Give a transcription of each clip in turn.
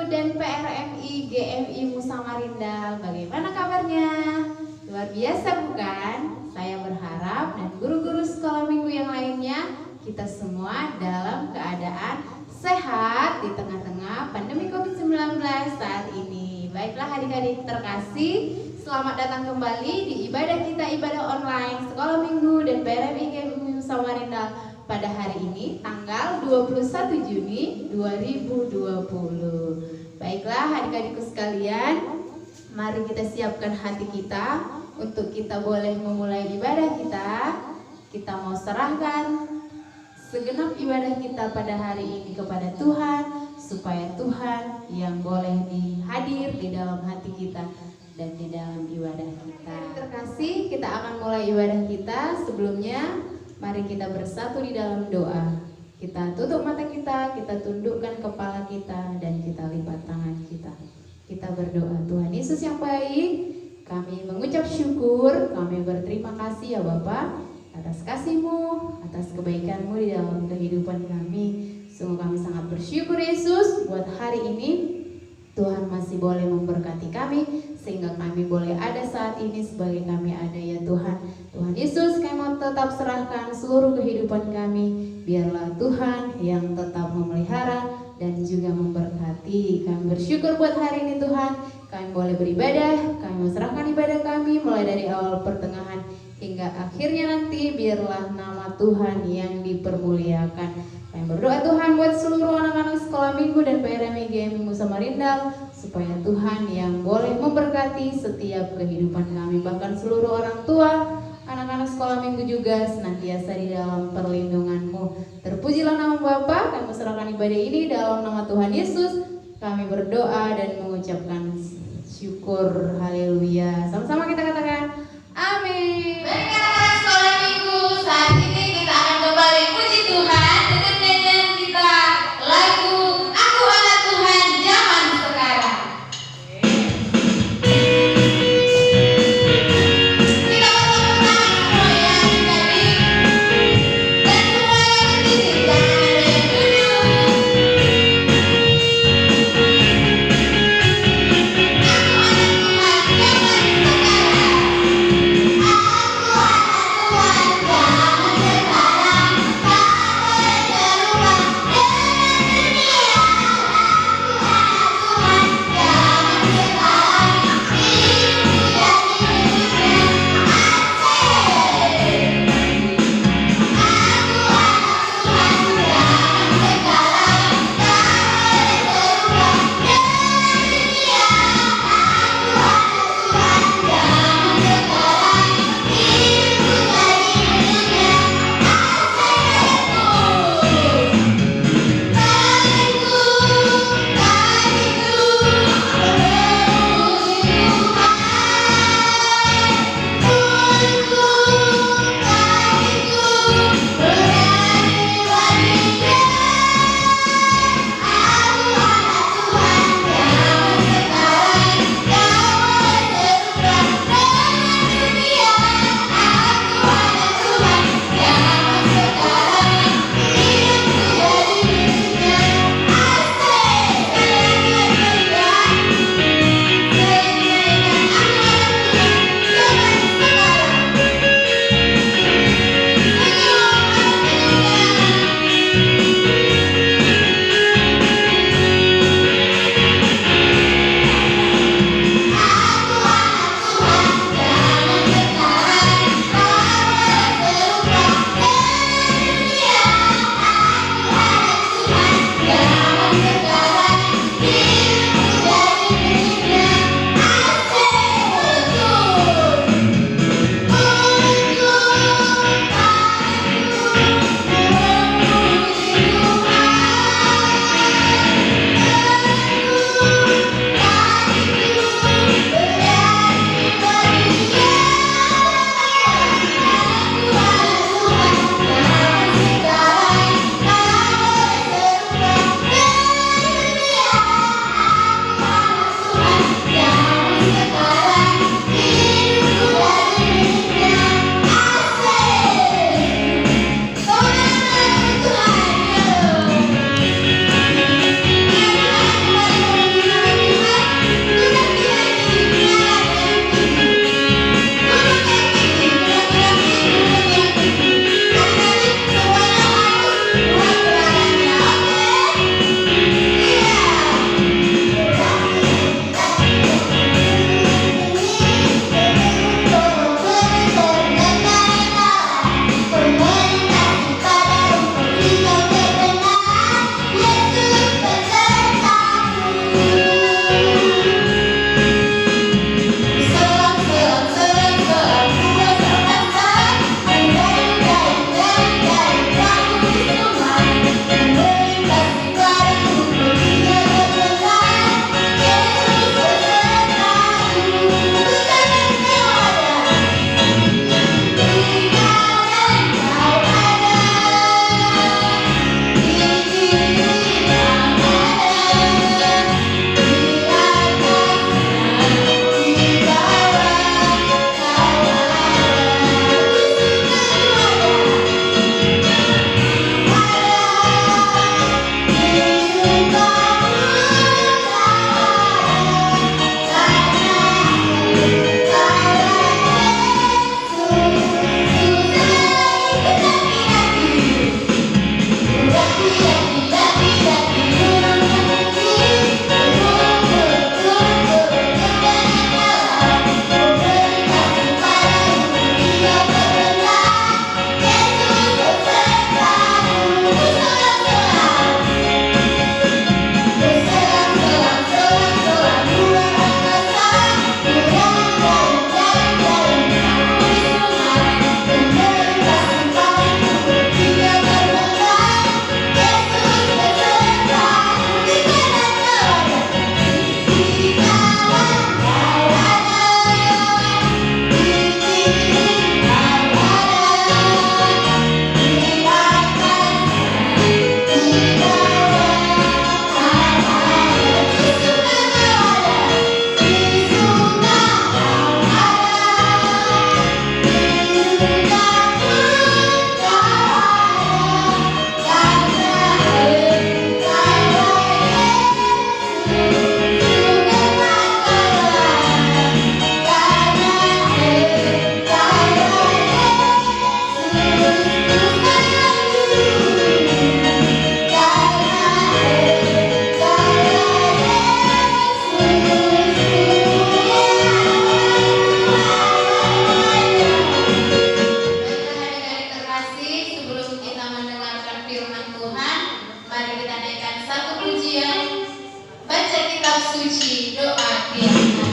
dan PRMI GMI Musa Marindal. Bagaimana kabarnya? Luar biasa bukan? Saya berharap dan guru-guru sekolah minggu yang lainnya kita semua dalam keadaan sehat di tengah-tengah pandemi COVID-19 saat ini. Baiklah adik-adik terkasih, selamat datang kembali di ibadah kita, ibadah online sekolah minggu dan PRMI GMI Musa Marindal pada hari ini tanggal 21 Juni 2020. Baiklah adik-adikku sekalian, mari kita siapkan hati kita untuk kita boleh memulai ibadah kita. Kita mau serahkan segenap ibadah kita pada hari ini kepada Tuhan, supaya Tuhan yang boleh hadir di dalam hati kita dan di dalam ibadah kita. Terkasih, kita akan mulai ibadah kita. Sebelumnya mari kita bersatu di dalam doa. Kita tutup mata kita tundukkan kepala kita, dan kita lipat tangan kita. Kita berdoa. Tuhan Yesus yang baik, kami mengucap syukur, kami berterima kasih ya Bapa atas kasih-Mu, atas kebaikan-Mu di dalam kehidupan kami. Sungguh kami sangat bersyukur Yesus buat hari ini. Tuhan masih boleh memberkati kami sehingga kami boleh ada saat ini sebagai kami ada ya Tuhan. Tuhan Yesus, kami mau tetap serahkan seluruh kehidupan kami. Biarlah Tuhan yang tetap memelihara dan juga memberkati. Kami bersyukur buat hari ini Tuhan. Kami boleh beribadah, kami serahkan ibadah kami mulai dari awal pertengahan hingga akhirnya nanti. Biarlah nama Tuhan yang dipermuliakan. Kami berdoa Tuhan buat seluruh anak-anak sekolah minggu dan PRMI GMI Musa Marindal, supaya Tuhan yang boleh memberkati setiap kehidupan kami, bahkan seluruh orang tua anak-anak sekolah minggu juga senantiasa di dalam perlindungan-Mu. Terpujilah nama Bapa. Kami serahkan ibadah ini dalam nama Tuhan Yesus. Kami berdoa dan mengucapkan syukur. Haleluya. Sama-sama kita katakan amin. Baik anak-anak sekolah minggu, saat ini kita akan kembali puji Tuhan dengan nyanyian kita lagu Aku Anak Tuhan Zaman Sekarang. Kita bersama semua ya adik-adik, dan semua yang berdiri jangan ada yang duduk. Aku anak Tuhan zaman sekarang. Aku anak suci, doa kiranya.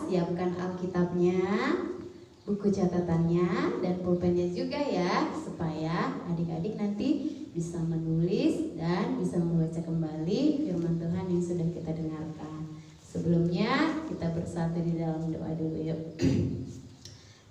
Siapkan Alkitabnya, buku catatannya, dan pulpennya juga ya, supaya adik-adik nanti bisa menulis dan bisa membaca kembali firman Tuhan yang sudah kita dengarkan. Sebelumnya kita bersatu di dalam doa dulu yuk.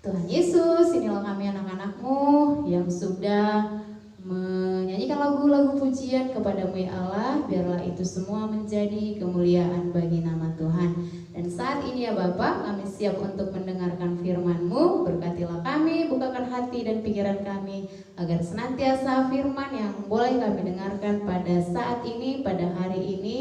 Tuhan Yesus, inilah kami anak-anak-Mu yang sudah menyanyikan lagu-lagu pujian kepadamu ya Allah. Biarlah itu semua menjadi kemuliaan bagi nama Tuhan. Dan saat ini ya Bapa, kami siap untuk mendengarkan firman-Mu. Berkatilah kami, bukakan hati dan pikiran kami, agar senantiasa firman yang boleh kami dengarkan pada saat ini, pada hari ini,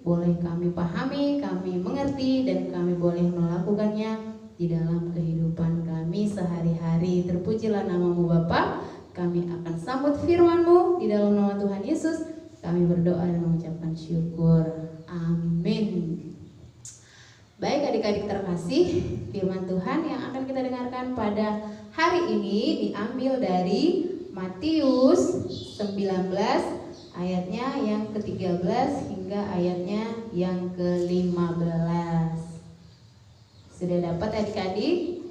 boleh kami pahami, kami mengerti, dan kami boleh melakukannya di dalam kehidupan kami sehari-hari. Terpujilah nama-Mu Bapa. Kami akan sambut firman-Mu di dalam nama Tuhan Yesus. Kami berdoa dan mengucapkan syukur. Amin. Baik adik-adik terkasih, firman Tuhan yang akan kita dengarkan pada hari ini diambil dari Matius 19 ayatnya yang ke-13 hingga ayatnya yang ke-15. Sudah dapat adik-adik?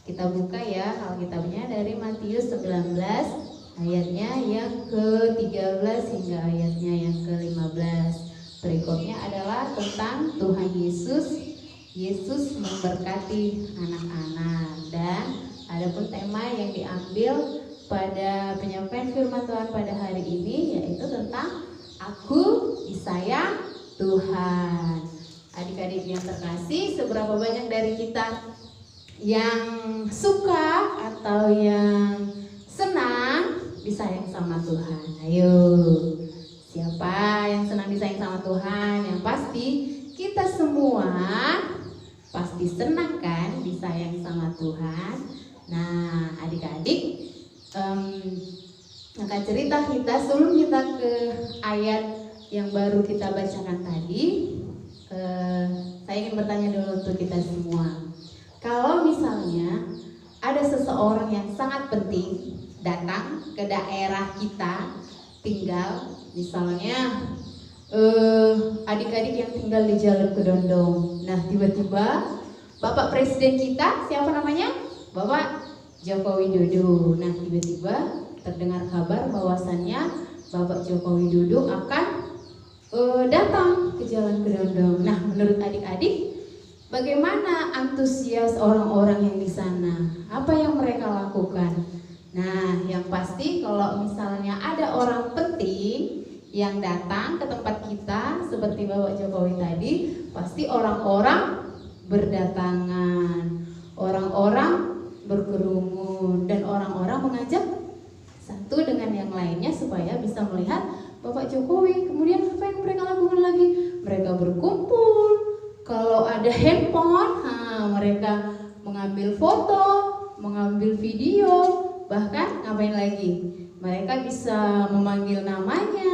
Kita buka ya Alkitabnya dari Matius 19 ayatnya yang ke-13 hingga ayatnya yang ke-15. Berikutnya adalah tentang Tuhan Yesus memberkati anak-anak, dan adapun tema yang diambil pada penyampaian firman Tuhan pada hari ini yaitu tentang aku disayang Tuhan. Adik-adik yang terkasih, seberapa banyak dari kita yang suka atau yang senang disayang sama Tuhan? Ayo, siapa yang senang disayang sama Tuhan? Yang pasti kita semua pasti senang kan disayang sama Tuhan. Nah adik-adik, akan cerita kita sebelum kita ke ayat yang baru kita bacakan tadi. Saya ingin bertanya dulu untuk kita semua. Kalau misalnya ada seseorang yang sangat penting datang ke daerah kita tinggal, misalnya adik-adik yang tinggal di Jalan Kedondong. Nah tiba-tiba Bapak Presiden kita, siapa namanya? Bapak Joko Widodo. Nah tiba-tiba terdengar kabar bahwasannya Bapak Joko Widodo akan datang ke Jalan Kedondong. Nah, menurut adik-adik, bagaimana antusias orang-orang yang di sana? Apa yang mereka lakukan? Nah, yang pasti kalau misalnya ada orang penting yang datang ke tempat kita seperti Bapak Jokowi tadi, pasti orang-orang berdatangan, orang-orang berkerumun, dan orang-orang mengajak satu dengan yang lainnya supaya bisa melihat Bapak Jokowi. Kemudian apa yang mereka lakukan lagi? Mereka berkumpul. Kalau ada handphone, mereka mengambil foto, mengambil video, bahkan ngapain lagi? Mereka bisa memanggil namanya.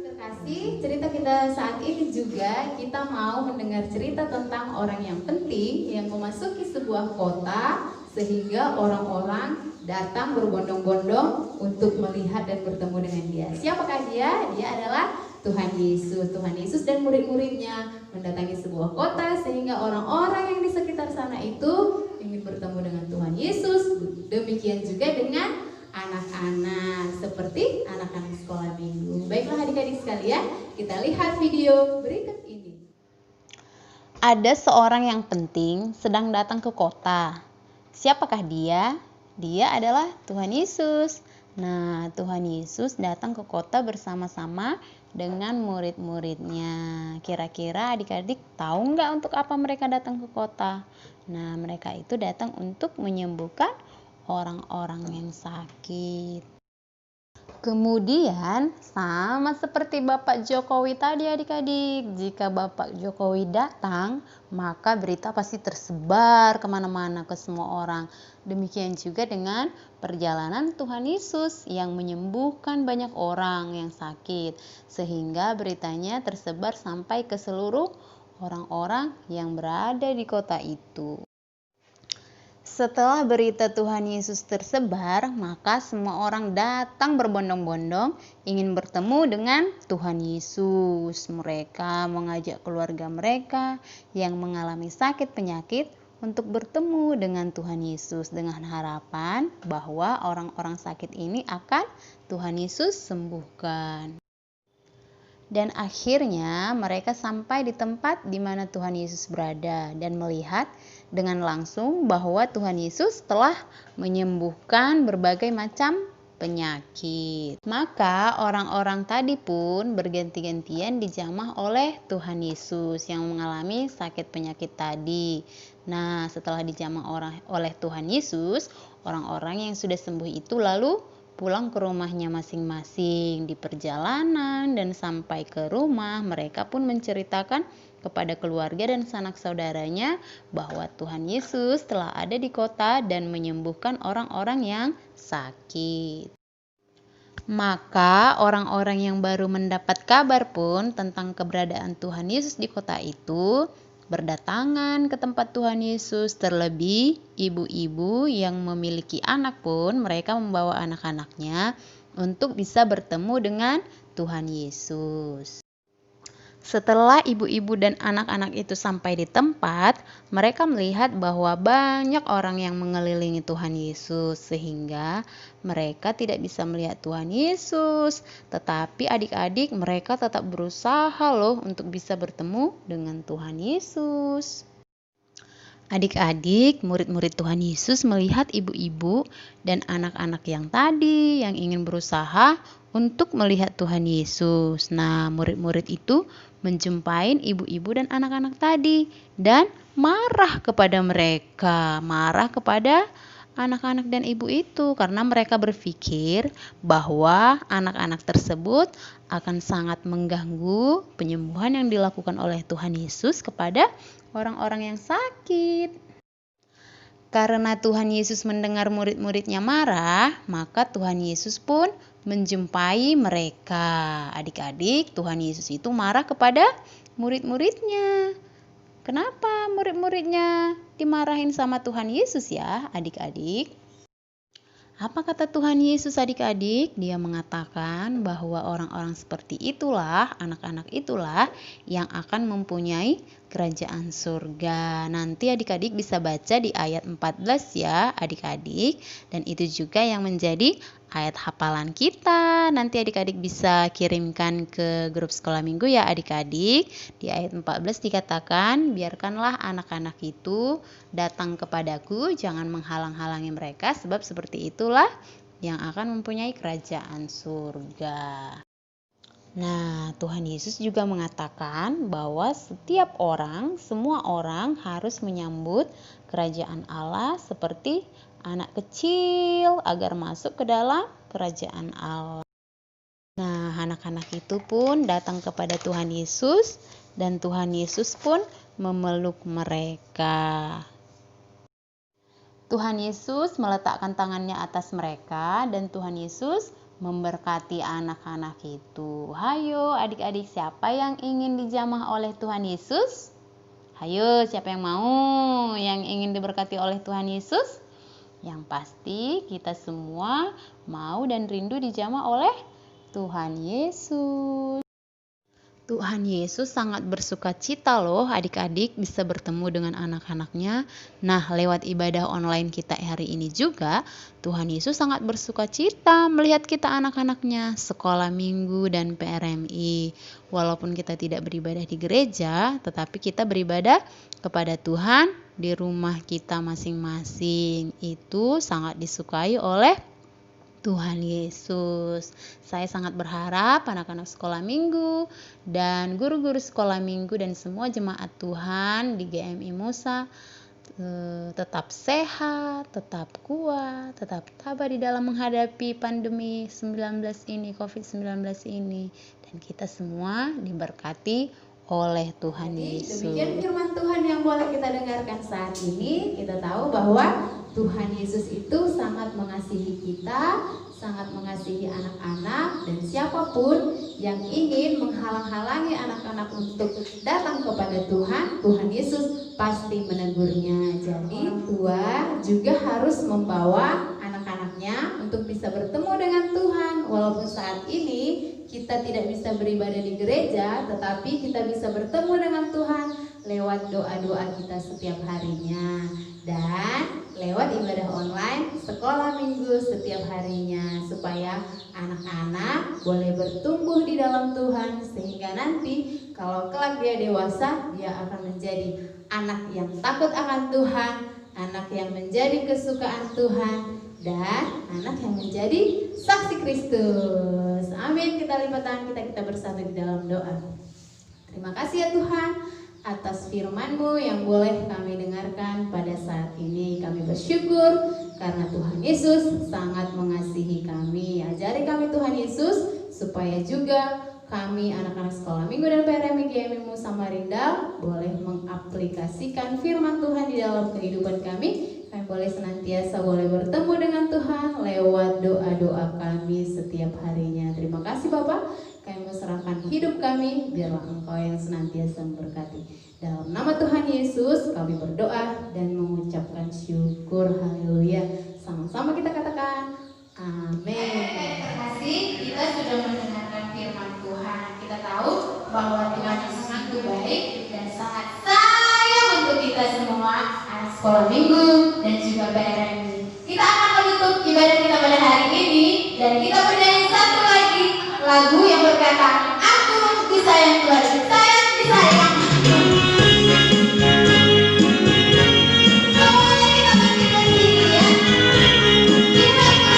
Terkasih, cerita kita saat ini juga kita mau mendengar cerita tentang orang yang penting yang memasuki sebuah kota sehingga orang-orang datang berbondong-bondong untuk melihat dan bertemu dengan dia. Siapakah dia? Dia adalah Tuhan Yesus. Tuhan Yesus dan murid-muridnya mendatangi sebuah kota sehingga orang-orang yang di sekitar sana itu ingin bertemu dengan Tuhan Yesus. Demikian juga dengan anak-anak, seperti anak-anak sekolah minggu. Baiklah adik-adik sekalian, kita lihat video berikut ini. Ada seorang yang penting sedang datang ke kota. Siapakah dia? Dia adalah Tuhan Yesus. Nah, Tuhan Yesus datang ke kota bersama-sama dengan murid-muridnya. Kira-kira adik-adik tahu nggak untuk apa mereka datang ke kota? Nah, mereka itu datang untuk menyembuhkan orang-orang yang sakit. Kemudian sama seperti Bapak Jokowi tadi adik-adik, jika Bapak Jokowi datang maka berita pasti tersebar kemana-mana ke semua orang. Demikian juga dengan perjalanan Tuhan Yesus yang menyembuhkan banyak orang yang sakit, sehingga beritanya tersebar sampai ke seluruh orang-orang yang berada di kota itu. Setelah berita Tuhan Yesus tersebar, maka semua orang datang berbondong-bondong ingin bertemu dengan Tuhan Yesus. Mereka mengajak keluarga mereka yang mengalami sakit penyakit untuk bertemu dengan Tuhan Yesus dengan harapan bahwa orang-orang sakit ini akan Tuhan Yesus sembuhkan. Dan akhirnya mereka sampai di tempat di mana Tuhan Yesus berada dan melihat dengan langsung bahwa Tuhan Yesus telah menyembuhkan berbagai macam penyakit. Maka orang-orang tadi pun berganti-gantian dijamah oleh Tuhan Yesus yang mengalami sakit penyakit tadi. Nah, setelah dijamah oleh Tuhan Yesus, orang-orang yang sudah sembuh itu lalu pulang ke rumahnya masing-masing. Di perjalanan dan sampai ke rumah, mereka pun menceritakan kepada keluarga dan sanak saudaranya bahwa Tuhan Yesus telah ada di kota dan menyembuhkan orang-orang yang sakit. Maka orang-orang yang baru mendapat kabar pun tentang keberadaan Tuhan Yesus di kota itu berdatangan ke tempat Tuhan Yesus. Terlebih ibu-ibu yang memiliki anak pun mereka membawa anak-anaknya untuk bisa bertemu dengan Tuhan Yesus. Setelah ibu-ibu dan anak-anak itu sampai di tempat, mereka melihat bahwa banyak orang yang mengelilingi Tuhan Yesus, sehingga mereka tidak bisa melihat Tuhan Yesus. Tetapi adik-adik mereka tetap berusaha loh untuk bisa bertemu dengan Tuhan Yesus. Adik-adik, murid-murid Tuhan Yesus melihat ibu-ibu dan anak-anak yang tadi yang ingin berusaha untuk melihat Tuhan Yesus. Nah, murid-murid itu menjumpai ibu-ibu dan anak-anak tadi dan marah kepada mereka, marah kepada anak-anak dan ibu itu karena mereka berpikir bahwa anak-anak tersebut akan sangat mengganggu penyembuhan yang dilakukan oleh Tuhan Yesus kepada orang-orang yang sakit. Karena Tuhan Yesus mendengar murid-muridnya marah, maka Tuhan Yesus pun menjumpai mereka. Adik-adik, Tuhan Yesus itu marah kepada murid-muridnya. Kenapa murid-muridnya dimarahin sama Tuhan Yesus ya, adik-adik? Apa kata Tuhan Yesus adik-adik? Dia mengatakan bahwa orang-orang seperti itulah, anak-anak itulah yang akan mempunyai kerajaan surga. Nanti adik-adik bisa baca di ayat 14 ya adik-adik, dan itu juga yang menjadi ayat hafalan kita. Nanti adik-adik bisa kirimkan ke grup sekolah minggu ya adik-adik. Di ayat 14 dikatakan, biarkanlah anak-anak itu datang kepadaku, jangan menghalang-halangi mereka, sebab seperti itulah yang akan mempunyai kerajaan surga. Nah, Tuhan Yesus juga mengatakan bahwa setiap orang, semua orang harus menyambut kerajaan Allah seperti anak kecil agar masuk ke dalam kerajaan Allah. Nah, anak-anak itu pun datang kepada Tuhan Yesus dan Tuhan Yesus pun memeluk mereka. Tuhan Yesus meletakkan tangannya atas mereka dan Tuhan Yesus memberkati anak-anak itu. Hayo adik-adik, siapa yang ingin dijamah oleh Tuhan Yesus? Hayo, siapa yang mau yang ingin diberkati oleh Tuhan Yesus? Yang pasti kita semua mau dan rindu dijamah oleh Tuhan Yesus. Tuhan Yesus sangat bersuka cita loh adik-adik bisa bertemu dengan anak-anaknya. Nah, lewat ibadah online kita hari ini juga, Tuhan Yesus sangat bersuka cita melihat kita anak-anaknya, sekolah minggu dan PRMI. Walaupun kita tidak beribadah di gereja, tetapi kita beribadah kepada Tuhan di rumah kita masing-masing. Itu sangat disukai oleh Tuhan Yesus. Saya sangat berharap anak-anak sekolah minggu dan guru-guru sekolah minggu dan semua jemaat Tuhan di GMI Musa tetap sehat, tetap kuat, tetap tabah di dalam menghadapi pandemi 19 ini, COVID-19 ini. Dan kita semua diberkati oleh Tuhan Yesus. Demikian firman Tuhan yang boleh kita dengarkan saat ini. Kita tahu bahwa Tuhan Yesus itu sangat mengasihi kita, sangat mengasihi anak-anak, dan siapapun yang ingin menghalang-halangi anak-anak untuk datang kepada Tuhan, Tuhan Yesus pasti menegurnya. Jadi tua juga harus membawa anak-anaknya untuk bisa bertemu dengan Tuhan. Walaupun saat ini kita tidak bisa beribadah di gereja, tetapi kita bisa bertemu dengan Tuhan lewat doa-doa kita setiap harinya dan lewat ibadah online sekolah minggu setiap harinya, supaya anak-anak boleh bertumbuh di dalam Tuhan sehingga nanti kalau kelak dia dewasa, dia akan menjadi anak yang takut akan Tuhan, anak yang menjadi kesukaan Tuhan, dan anak yang menjadi saksi Kristus. Amin. Kita lipat tangan kita bersatu di dalam doa. Terima kasih ya Tuhan atas firman-Mu yang boleh kami dengarkan pada saat ini. Kami bersyukur karena Tuhan Yesus sangat mengasihi kami. Ajari kami Tuhan Yesus supaya juga kami anak-anak sekolah minggu dan PRMI GMI Musa Marindal boleh mengaplikasikan firman Tuhan di dalam kehidupan kami. Kami boleh senantiasa bertemu dengan Tuhan lewat doa-doa kami setiap harinya. Terima kasih Bapak. Kami serahkan hidup kami, biarlah Engkau yang senantiasa memberkati. Dalam nama Tuhan Yesus kami berdoa dan mengucapkan syukur. Haleluya. Sama-sama kita katakan amin. Terima kasih, kita sudah mendengarkan firman Tuhan. Kita tahu bahwa Tuhan Yesus itu baik dan sangat sayang untuk kita semua, anak sekolah minggu dan juga PRMI. Kita akan menutup ibadah kita pada hari ini dan kita bernyanyi satu lagi lagu yang berkata, Aku disayang Tuhan, sayang disayang. Semuanya kita bangkit berdiri ya. Kita ada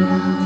yang